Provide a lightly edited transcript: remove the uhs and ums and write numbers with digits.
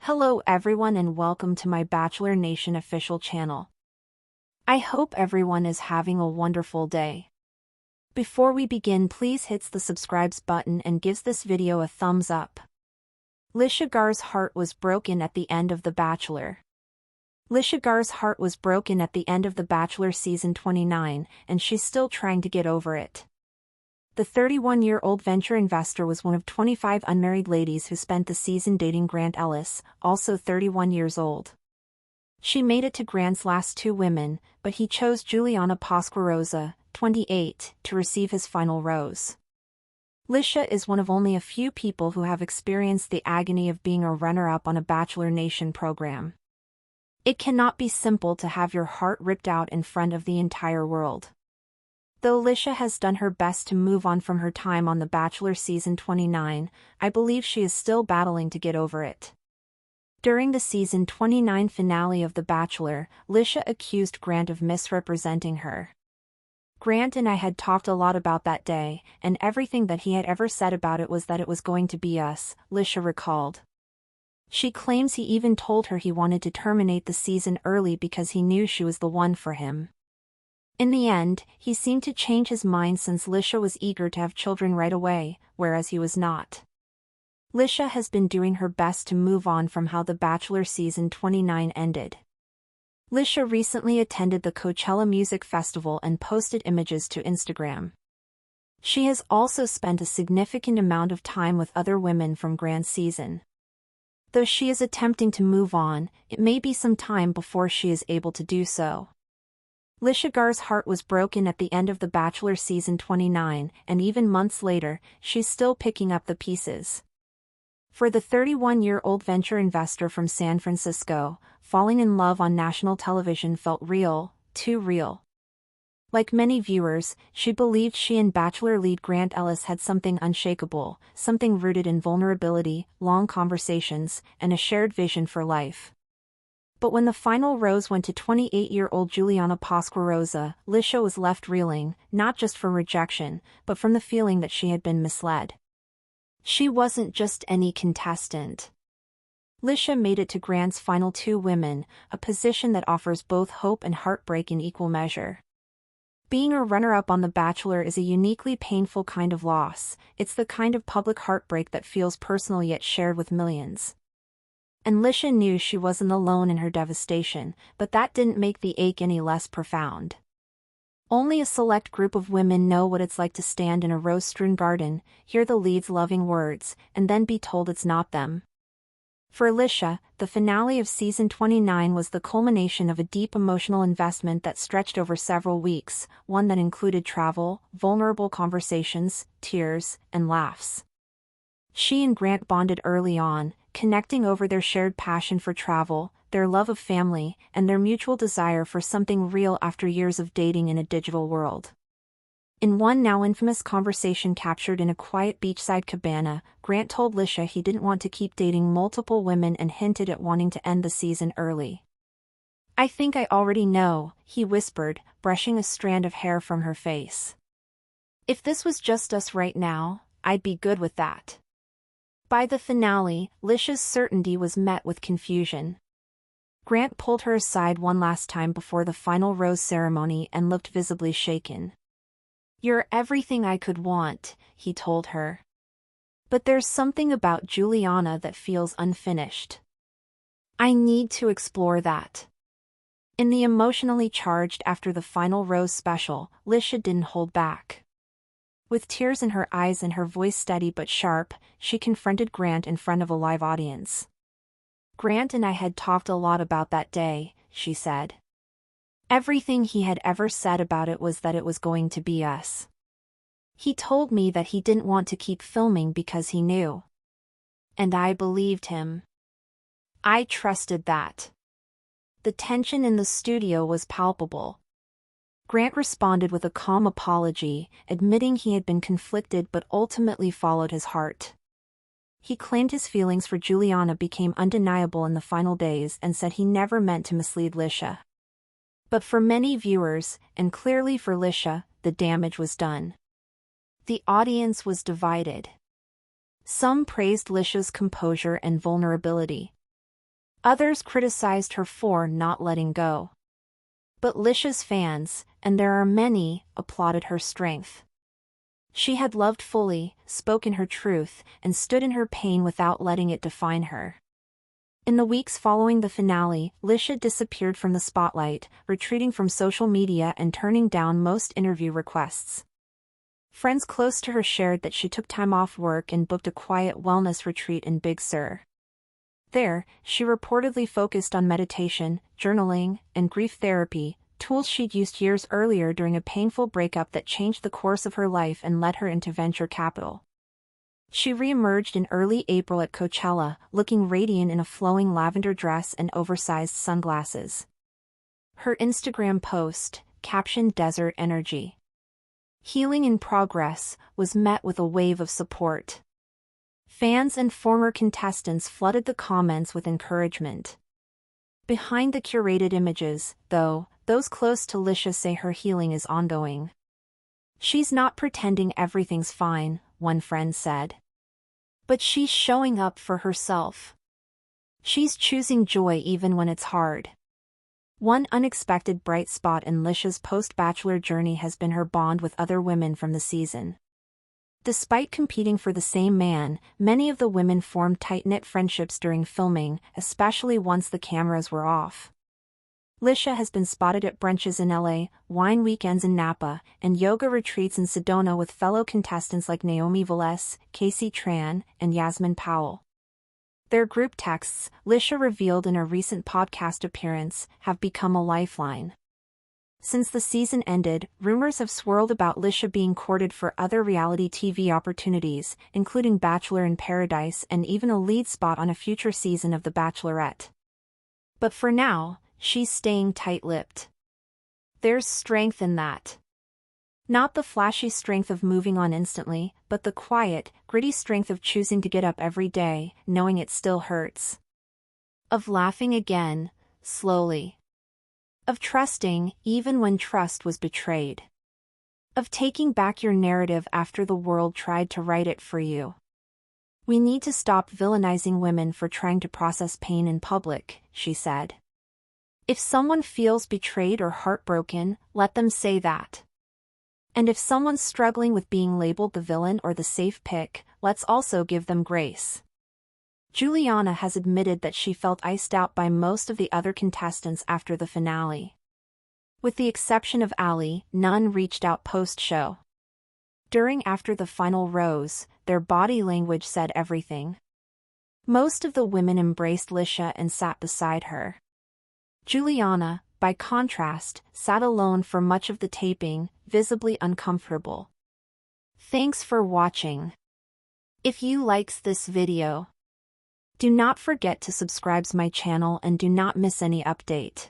Hello everyone and welcome to my Bachelor Nation official channel. I hope everyone is having a wonderful day. Before we begin, please hit the subscribe button and gives this video a thumbs up. Litia Garr's heart was broken at the end of The Bachelor. Litia Garr's heart was broken at the end of The Bachelor season 29, and she's still trying to get over it. The 31-year-old venture investor was one of 25 unmarried ladies who spent the season dating Grant Ellis, also 31 years old. She made it to Grant's last two women, but he chose Juliana Pasquarosa, 28, to receive his final rose. Litia is one of only a few people who have experienced the agony of being a runner-up on a Bachelor Nation program. It cannot be simple to have your heart ripped out in front of the entire world. Though Litia has done her best to move on from her time on The Bachelor season 29, I believe she is still battling to get over it. During the season 29 finale of The Bachelor, Litia accused Grant of misrepresenting her. Grant and I had talked a lot about that day, and everything that he had ever said about it was that it was going to be us, Litia recalled. She claims he even told her he wanted to terminate the season early because he knew she was the one for him. In the end, he seemed to change his mind since Litia was eager to have children right away, whereas he was not. Litia has been doing her best to move on from how The Bachelor season 29 ended. Litia recently attended the Coachella Music Festival and posted images to Instagram. She has also spent a significant amount of time with other women from Grant's season. Though she is attempting to move on, it may be some time before she is able to do so. Litia Garr's heart was broken at the end of The Bachelor season 29, and even months later, she's still picking up the pieces. For the 31-year-old venture investor from San Francisco, falling in love on national television felt real, too real. Like many viewers, she believed she and Bachelor lead Grant Ellis had something unshakable, something rooted in vulnerability, long conversations, and a shared vision for life. But when the final rose went to 28-year-old Juliana Pasquarosa, Litia was left reeling, not just from rejection, but from the feeling that she had been misled. She wasn't just any contestant. Litia made it to Grant's final two women, a position that offers both hope and heartbreak in equal measure. Being a runner-up on The Bachelor is a uniquely painful kind of loss. It's the kind of public heartbreak that feels personal yet shared with millions. And Litia knew she wasn't alone in her devastation, but that didn't make the ache any less profound. Only a select group of women know what it's like to stand in a rose-strewn garden, hear the lead's loving words, and then be told it's not them. For Litia, the finale of season 29 was the culmination of a deep emotional investment that stretched over several weeks, one that included travel, vulnerable conversations, tears, and laughs. She and Grant bonded early on, connecting over their shared passion for travel, their love of family, and their mutual desire for something real after years of dating in a digital world. In one now infamous conversation captured in a quiet beachside cabana, Grant told Litia he didn't want to keep dating multiple women and hinted at wanting to end the season early. "I think I already know," he whispered, brushing a strand of hair from her face. "If this was just us right now, I'd be good with that." By the finale, Litia's certainty was met with confusion. Grant pulled her aside one last time before the final rose ceremony and looked visibly shaken. "You're everything I could want," he told her. "But there's something about Juliana that feels unfinished. I need to explore that." In the emotionally charged After the Final Rose special, Litia didn't hold back. With tears in her eyes and her voice steady but sharp, she confronted Grant in front of a live audience. "Grant and I had talked a lot about that day," she said. "Everything he had ever said about it was that it was going to be us. He told me that he didn't want to keep filming because he knew. And I believed him. I trusted that." The tension in the studio was palpable. Grant responded with a calm apology, admitting he had been conflicted but ultimately followed his heart. He claimed his feelings for Juliana became undeniable in the final days and said he never meant to mislead Litia. But for many viewers, and clearly for Litia, the damage was done. The audience was divided. Some praised Litia's composure and vulnerability. Others criticized her for not letting go. But Litia's fans, and there are many, applauded her strength. She had loved fully, spoken her truth, and stood in her pain without letting it define her. In the weeks following the finale, Litia disappeared from the spotlight, retreating from social media and turning down most interview requests. Friends close to her shared that she took time off work and booked a quiet wellness retreat in Big Sur. There, she reportedly focused on meditation, journaling, and grief therapy, tools she'd used years earlier during a painful breakup that changed the course of her life and led her into venture capital. She re-emerged in early April at Coachella, looking radiant in a flowing lavender dress and oversized sunglasses. Her Instagram post, captioned "Desert Energy. Healing in Progress," was met with a wave of support. Fans and former contestants flooded the comments with encouragement. Behind the curated images, though, those close to Litia say her healing is ongoing. "She's not pretending everything's fine," one friend said. "But she's showing up for herself. She's choosing joy even when it's hard." One unexpected bright spot in Litia's post-Bachelor journey has been her bond with other women from the season. Despite competing for the same man, many of the women formed tight-knit friendships during filming, especially once the cameras were off. Litia has been spotted at brunches in LA, wine weekends in Napa, and yoga retreats in Sedona with fellow contestants like Naomi Velez, Casey Tran, and Yasmin Powell. Their group texts, Litia revealed in a recent podcast appearance, have become a lifeline. Since the season ended, rumors have swirled about Litia being courted for other reality TV opportunities, including Bachelor in Paradise and even a lead spot on a future season of The Bachelorette. But for now, she's staying tight-lipped. There's strength in that. Not the flashy strength of moving on instantly, but the quiet, gritty strength of choosing to get up every day, knowing it still hurts. Of laughing again, slowly. Of trusting, even when trust was betrayed. Of taking back your narrative after the world tried to write it for you. "We need to stop villainizing women for trying to process pain in public," she said. "If someone feels betrayed or heartbroken, let them say that. And if someone's struggling with being labeled the villain or the safe pick, let's also give them grace." Juliana has admitted that she felt iced out by most of the other contestants after the finale. With the exception of Ali, none reached out post-show. After the final rose, their body language said everything. Most of the women embraced Litia and sat beside her. Juliana, by contrast, sat alone for much of the taping, visibly uncomfortable. Thanks for watching. If you likes this video, do not forget to subscribe to my channel and do not miss any update.